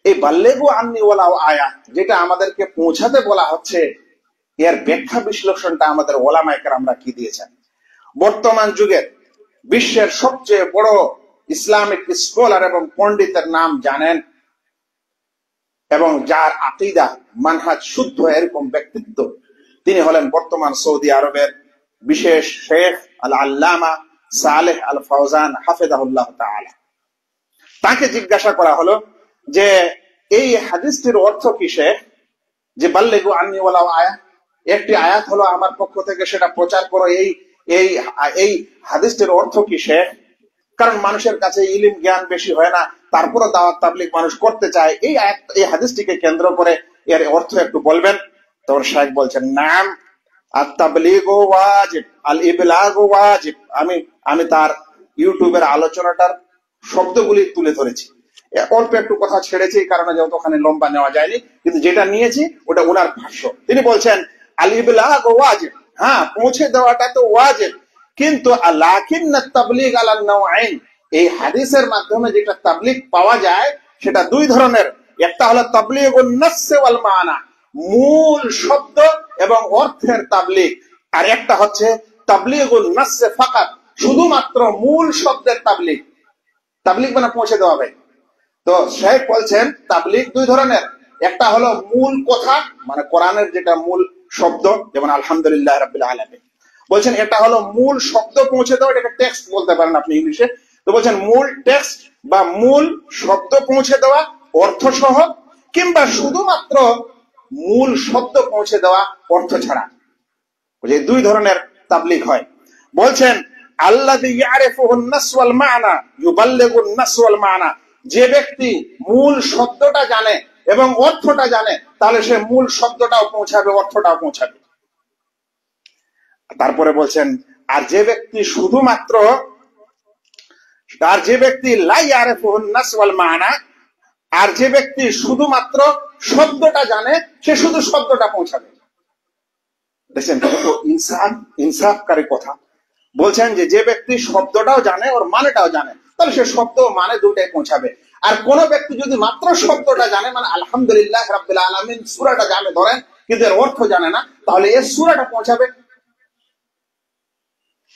এই বাল্লেগু আন্নি ওয়ালাউ আয়া যেটা আমাদেরকে পৌঁছাতে বলা হচ্ছে, এর ব্যাখ্যা বিশ্লেষণটা আমাদের ওলামায়ে কেরামরা কি দিয়েছেন। বর্তমান যুগের বিশ্বের সবচেয়ে বড় ইসলামিক স্কলার এবং পণ্ডিতের নাম জানেন, এবং যার আকীদা মানহাজ শুদ্ধ এরকম ব্যক্তিত্ব, তিনি হলেন বর্তমান সৌদি আরবের বিশেষ শেখ আল আল্লামা সালেহ আল ফাওজান হাফেজাহুল্লাহ তাআলা। তাকে জিজ্ঞাসা করা হলো যে এই হাদিসটির অর্থ কি শেখ, যে বাল্লিগু আন্নি ওয়ালাউ আয়া, একটি আয়াত হলো আমার পক্ষ থেকে, সেটা প্রচার করো, এই হাদিসটির অর্থ কি শেখ? কারণ মানুষের কাছে ইলম জ্ঞান বেশি হয় না, তারপরও দাওয়াত তাবলীগ মানুষ করতে চায়, এই হাদিসটিকে কেন্দ্র করে এর অর্থ একটু বলবেন। তখন শেখ বলছেন, নাম আত-তাবলীগু ওয়াজিব আল ইবলাগু ওয়াজিব। আমি তার ইউটিউবের আলোচনাটার শব্দগুলি তুলে ধরেছি, অল্প একটু কথা ছেড়েছি, কারণ যতখানি লম্বা নেওয়া যায়নি, কিন্তু যেটা নিয়েছি ওটা ওনার ভাষ্য। তিনি বলছেন আল ইবলাগু ওয়াজিব, হ্যাঁ পৌঁছে দেওয়াটা তো ওয়াজিব, কিন্তু লাকিন্নাত তাবলীগ আলা নাওয়াইন, এই হাদিসের মাধ্যমে যেটা তাবলীগ পাওয়া যায় সেটা দুই ধরনের। একটা হলো তাবলীগুন নাস ওয়াল মানা, মূল শব্দ এবং অর্থের তাবলীগ, আর একটা হচ্ছে তাবলীগুন নাস ফাকাত, শুধুমাত্র মূল শব্দের তাবলীগ। তাবলীগ মানে পৌঁছে দেওয়া ভাই। তো শেখ বলছেন তাবলীগ দুই ধরনের, একটা হলো মূল কথা, মানে কোরআনের যেটা মূল শব্দ, যেমন আলহামদুলিল্লাহ রাব্বিল আলামিন, বলছেন এটা হলো মূল শব্দ পৌঁছে দেওয়া, এটাকে টেক্সট বলতে পারেন আপনি ইংলিশে। তো বলছেন মূল টেক্সট বা মূল শব্দ পৌঁছে দেওয়া অর্থ সহ, কিংবা শুধুমাত্র মূল শব্দ পৌঁছে দেওয়া অর্থ ছাড়া, যে দুই ধরনের তাবলীগ হয়। বলছেন আল্লাযী ইয়ারিফুন নাস ওয়াল মানা ইউবাল্লিগুন নাস ওয়াল মানা, যে ব্যক্তি মূল শব্দটা জানে এবং অর্থটা জানে, তাহলে সে মূল শব্দটাও পৌঁছাবে, অর্থটাও পৌঁছাবে। তারপরে বলছেন আর যে ব্যক্তি শুধুমাত্র, আর যে ব্যক্তি লা ইয়ারিফুন নাস ওয়াল মানা, আর যে ব্যক্তি শুধুমাত্র শব্দটা জানে, সে শুধু শব্দটা পৌঁছাবে। দেখছেন কত ইনসাফকারী কথা। বলছেন যে ব্যক্তি শব্দটাও জানে ওর মানেটাও জানে, তাহলে সে শব্দ মানে দুটাই পৌঁছাবে। আর কোন ব্যক্তি যদি মাত্র শব্দটা জানে, মানে আলহামদুলিল্লাহ রাব্বিল আলামিন সূরাটা জানে ধরেন, কিন্তু এর অর্থ জানে না, তাহলে এই সূরাটা পৌঁছাবে।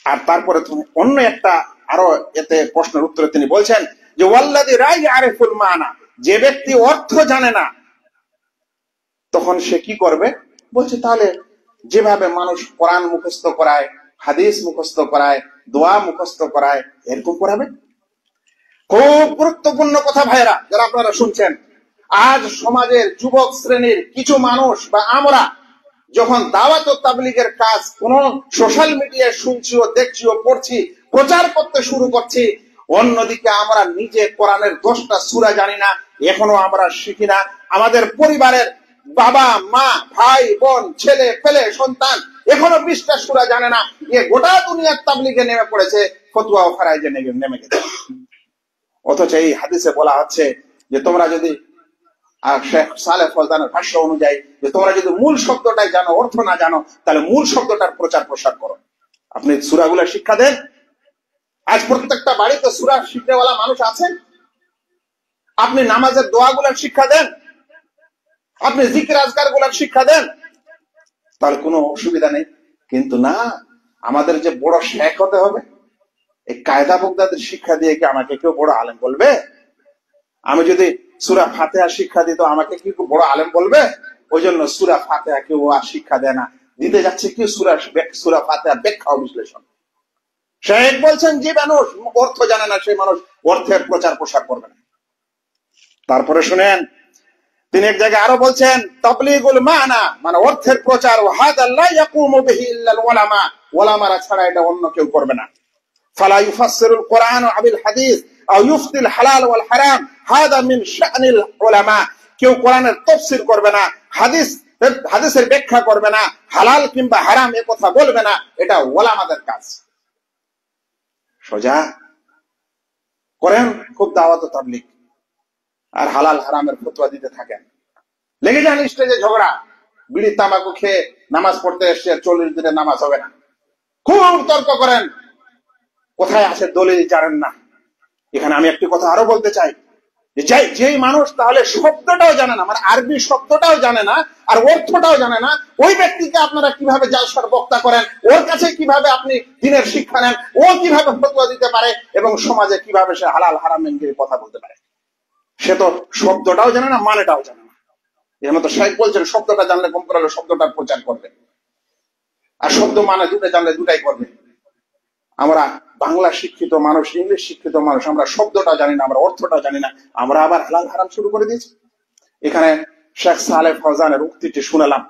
আর তারপরে অন্য একটা আরো এতে প্রশ্নের উত্তরে তিনি বলছেন যে ওয়াল্লাযী লা ইয়ারিফুল মানা, যে ব্যক্তি অর্থ জানে না, তখন সে কি করবে? বলছে তাহলে যেভাবে মানুষ কোরআন মুখস্থ করায়, হাদিস মুখস্থ করায়, দোয়া মুখস্থ করায়, এরকম করাবে। খুব গুরুত্বপূর্ণ কথা ভাইরা যারা আপনারা শুনছেন। আজ সমাজের যুবক শ্রেণীর কিছু মানুষ বা আমরা যখন দাওয়াত ও তাবলীগের কাজ কোন সোশ্যাল মিডিয়ায় শুনছি ও দেখছি ও পড়ছি, প্রচার করতে শুরু করছি, অন্যদিকে আমরা নিজে কোরআনের 10টা সূরা জানি না, এখনো আমরা শিখি না। আমাদের পরিবারের বাবা মা ভাই বোন ছেলে পেলে সন্তান এখনো 20টা সূরা জানে না, এ গোটা দুনিয়ার তাবলীগে নেমে পড়েছে, ফতোয়া ও ফারাইজে নেমে গেছে। অথচ এই হাদিসে বলা হচ্ছে যে তোমরা যদি, শেখ সালেহ ফাওজানের ভাষ্য অনুযায়ী, যে তোমরা যদি মূল শব্দটাই জানো, অর্থ না জানো, তাহলে মূল শব্দটার প্রচার প্রসার করো। আপনি সূরাগুলো শিক্ষা দেন। আজ প্রত্যেকটা বাড়িতে সূরা শিখনেওয়ালা মানুষ আছেন। আপনি নামাজের দোয়াগুলোর শিক্ষা দেন, আপনি জিকির আজকার গুলার শিক্ষা দেন, তাহলে কোনো অসুবিধা নেই। কিন্তু না, আমাদের যে বড় শেখ হতে হবে, এই কায়দা বগদাদের শিক্ষা দিয়ে কি আমাকে কেউ বড় আলেম বলবে? আমি যদি সূরা ফাতিহা শিক্ষা দিত, আমাকে কি বড় আলেম বলবে? ওই জন্য সূরা ফাতিহা কেউ আর শিক্ষা দেয় না, দিতে যাচ্ছে কি সূরা ফাতিহা ব্যাখ্যা ও বিশ্লেষণ। শেখ বলছেন যে মানুষ অর্থ জানে না, সেই মানুষ অর্থের প্রচার প্রসার করবে না। তারপরে শুনেন, তিনি এক জায়গায় আরো বলছেন তাবলীগুল মানা, মানে অর্থের প্রচার, হাদা লা ইয়াকুমু বিহি ইল্লাল উলামা, উলামারা ছাড়া এটা অন্য কেউ করবে না। ফালা ইউফাসসিরুল কুরআন বিল হাদিস আও ইফতিল হালাল ওয়াল হারাম, হাদা মিন শানিল উলামা। কেউ কোরআনের তাফসীর করবে না, হাদিসের ব্যাখ্যা করবে না, হালাল কিংবা হারাম এ কথা বলবে না, এটা উলামাদের কাজ। সোজা করেন খুব দাওয়াত ও তাবলীগ, আর হালাল হারামের ফতোয়া দিতে থাকেন। লেগে যান স্টেজে ঝগড়া, বিড়ি তামাকু খেয়ে নামাজ পড়তে এসে 40 দিনে নামাজ হবে না, খুব তর্ক করেন, কোথায় আছে দলিল জানেন না। এখানে আমি একটি কথা আরো বলতে চাই, যেই মানুষ তাহলে শব্দটাও জানে না, মানে আরবি শব্দটাও জানে না আর অর্থটাও জানে না, ওই ব্যক্তিকে আপনারা কিভাবে জালসার বক্তা করেন, ওর কাছে কিভাবে আপনি দিনের শিক্ষা নেন, ও কিভাবে ফতোয়া দিতে পারে এবং সমাজে কিভাবে সে হালাল হারামের কথা বলতে পারে? সে তো শব্দটাও জানে না, মানেটাও জানে না। এর মতো শেখ বলছেন শব্দটা জানলে কম করে শব্দটার প্রচার করবে, আর শব্দ মানে দুটো জানলে দুটাই করবে। আমরা বাংলা শিক্ষিত মানুষ, ইংলিশ শিক্ষিত মানুষ, আমরা শব্দটা জানি না, আমরা অর্থটা জানি না, আমরা আবার হালাল হারাম শুরু করে দিয়েছি। এখানে শেখ সালেহ ফৌজানের উক্তিটি শুনালাম,